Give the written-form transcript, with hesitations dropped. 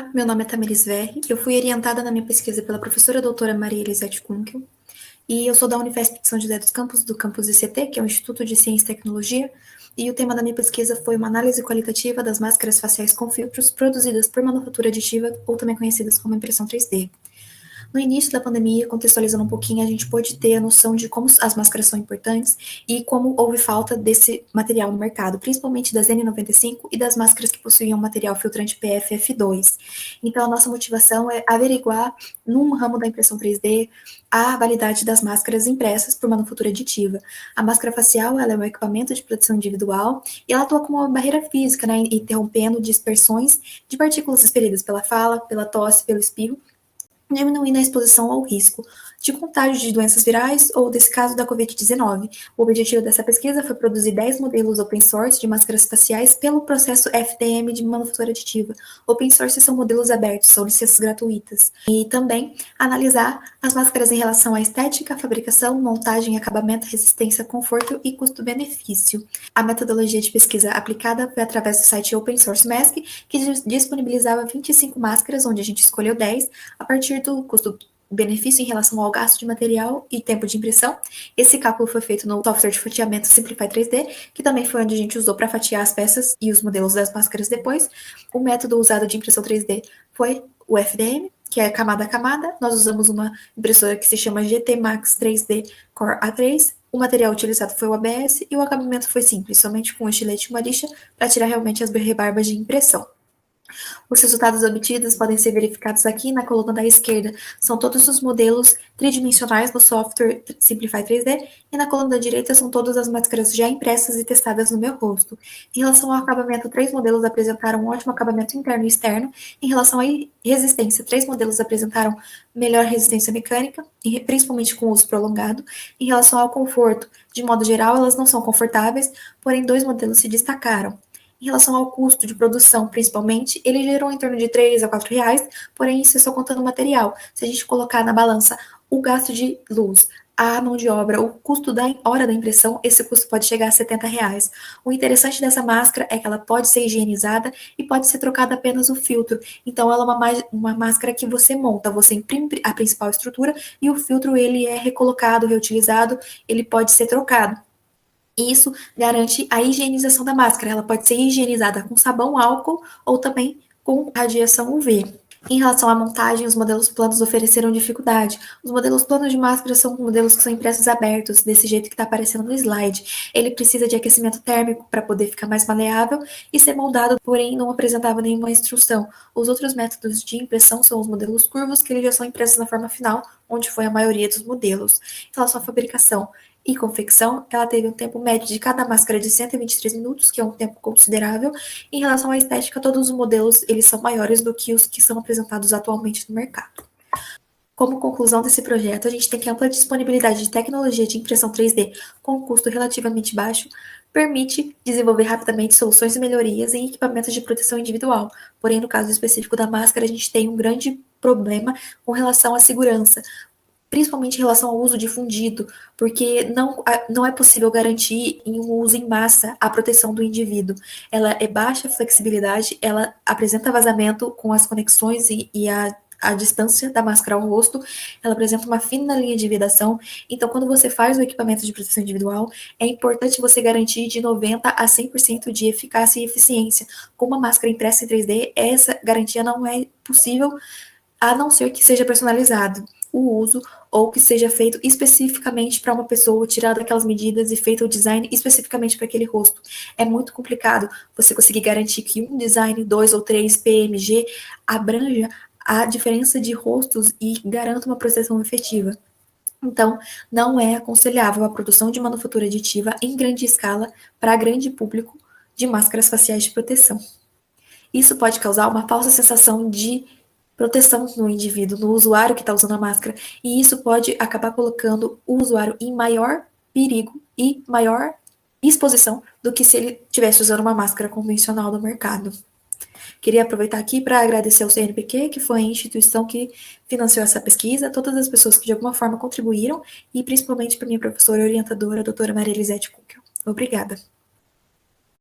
Olá, meu nome é Tamiris Verri, eu fui orientada na minha pesquisa pela professora doutora Maria Elisete Kunkel, e eu sou da Unifesp de São José dos Campos, do campus ICT, que é o Instituto de Ciência e Tecnologia, e o tema da minha pesquisa foi uma análise qualitativa das máscaras faciais com filtros produzidas por manufatura aditiva, ou também conhecidas como impressão 3D. No início da pandemia, contextualizando um pouquinho, a gente pôde ter a noção de como as máscaras são importantes e como houve falta desse material no mercado, principalmente das N95 e das máscaras que possuíam material filtrante PFF2. Então, a nossa motivação é averiguar, num ramo da impressão 3D, a validade das máscaras impressas por manufatura aditiva. A máscara facial ela é um equipamento de proteção individual e ela atua como uma barreira física, né, interrompendo dispersões de partículas expelidas pela fala, pela tosse, pelo espirro, diminuindo a exposição ao risco de contágio de doenças virais ou, desse caso, da Covid-19. O objetivo dessa pesquisa foi produzir 10 modelos open source de máscaras faciais pelo processo FDM de manufatura aditiva. Open source são modelos abertos, são licenças gratuitas. E também analisar as máscaras em relação à estética, fabricação, montagem, acabamento, resistência, conforto e custo-benefício. A metodologia de pesquisa aplicada foi através do site Open Source Mask, que disponibilizava 25 máscaras, onde a gente escolheu 10, a partir do custo-benefício em relação ao gasto de material e tempo de impressão. Esse cálculo foi feito no software de fatiamento Simplify 3D, que também foi onde a gente usou para fatiar as peças e os modelos das máscaras depois. O método usado de impressão 3D foi o FDM, que é camada a camada. Nós usamos uma impressora que se chama GT Max 3D Core A3. O material utilizado foi o ABS e o acabamento foi simples, somente com um estilete e uma lixa para tirar realmente as rebarbas de impressão. Os resultados obtidos podem ser verificados aqui na coluna da esquerda. São todos os modelos tridimensionais no software Simplify 3D, e na coluna da direita são todas as máscaras já impressas e testadas no meu rosto. Em relação ao acabamento, 3 modelos apresentaram um ótimo acabamento interno e externo. Em relação à resistência, 3 modelos apresentaram melhor resistência mecânica, principalmente com uso prolongado. Em relação ao conforto, de modo geral, elas não são confortáveis, porém 2 modelos se destacaram. Em relação ao custo de produção, principalmente, ele gerou em torno de 3 a 4 reais, porém isso é só contando o material. Se a gente colocar na balança o gasto de luz, a mão de obra, o custo da hora da impressão, esse custo pode chegar a 70 reais. O interessante dessa máscara é que ela pode ser higienizada e pode ser trocada apenas o filtro. Então ela é uma máscara que você monta, você imprime a principal estrutura e o filtro ele é recolocado, reutilizado, ele pode ser trocado. Isso garante a higienização da máscara. Ela pode ser higienizada com sabão, álcool ou também com radiação UV. Em relação à montagem, os modelos planos ofereceram dificuldade. Os modelos planos de máscara são modelos que são impressos abertos, desse jeito que está aparecendo no slide. Ele precisa de aquecimento térmico para poder ficar mais maleável e ser moldado, porém não apresentava nenhuma instrução. Os outros métodos de impressão são os modelos curvos, que eles já são impressos na forma final, onde foi a maioria dos modelos. Em relação à fabricação e confecção, ela teve um tempo médio de cada máscara de 123 minutos, que é um tempo considerável. Em relação à estética, todos os modelos eles são maiores do que os que são apresentados atualmente no mercado. Como conclusão desse projeto, a gente tem que a ampla disponibilidade de tecnologia de impressão 3D com custo relativamente baixo permite desenvolver rapidamente soluções e melhorias em equipamentos de proteção individual. Porém, no caso específico da máscara, a gente tem um grande problema com relação à segurança, principalmente em relação ao uso difundido, porque não é possível garantir em um uso em massa a proteção do indivíduo. Ela é baixa flexibilidade, ela apresenta vazamento com as conexões e a distância da máscara ao rosto, ela apresenta uma fina linha de vedação. Então, quando você faz o equipamento de proteção individual, é importante você garantir de 90% a 100% de eficácia e eficiência. Com uma máscara impressa em 3D, essa garantia não é possível, a não ser que seja personalizado o uso ou que seja feito especificamente para uma pessoa, tirado aquelas medidas e feito o design especificamente para aquele rosto. É muito complicado você conseguir garantir que um design, 2 ou 3 PMG abranja a diferença de rostos e garanta uma proteção efetiva. Então, não é aconselhável a produção de manufatura aditiva em grande escala para grande público de máscaras faciais de proteção. Isso pode causar uma falsa sensação de proteção no indivíduo, no usuário que está usando a máscara, e isso pode acabar colocando o usuário em maior perigo e maior exposição do que se ele estivesse usando uma máscara convencional no mercado. Queria aproveitar aqui para agradecer ao CNPq, que foi a instituição que financiou essa pesquisa, todas as pessoas que de alguma forma contribuíram, e principalmente para minha professora orientadora, a doutora Maria Elisete Kunkel. Obrigada.